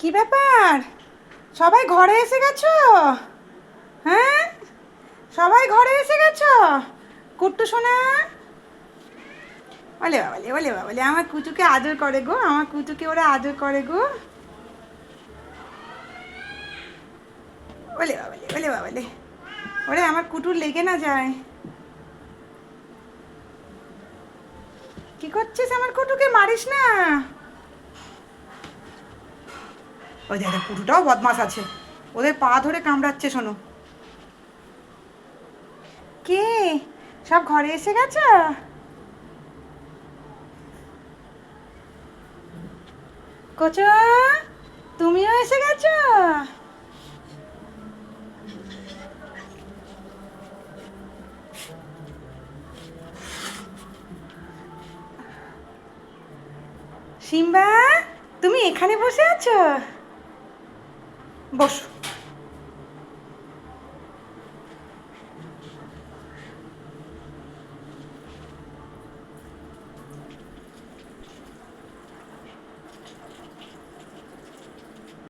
কি ব্যাপার? সবাই ঘরে এসে গেছো? হ্যাঁ, সবাই ঘরে এসে গেছো? কুট্টু সোনা, বলে বাবালে আমার কুচুকে আদর করে গো, আমার কুচুকে ওরা আদর করে গো। বলে বাবালে ওরে আমার কুটুর লেগে না যায়। কি করছিস? আমার কুটুকে মারিস না। ওই দেখো কুটুটাও বদমাস আছে, ওদের পা ধরে কামড়াচ্ছে। শোনো, কে সব ঘরে এসে গেছো? কোচো, তুমিও এসে গেছো? সিম্বা, তুমি এখানে বসে আছো? বসো।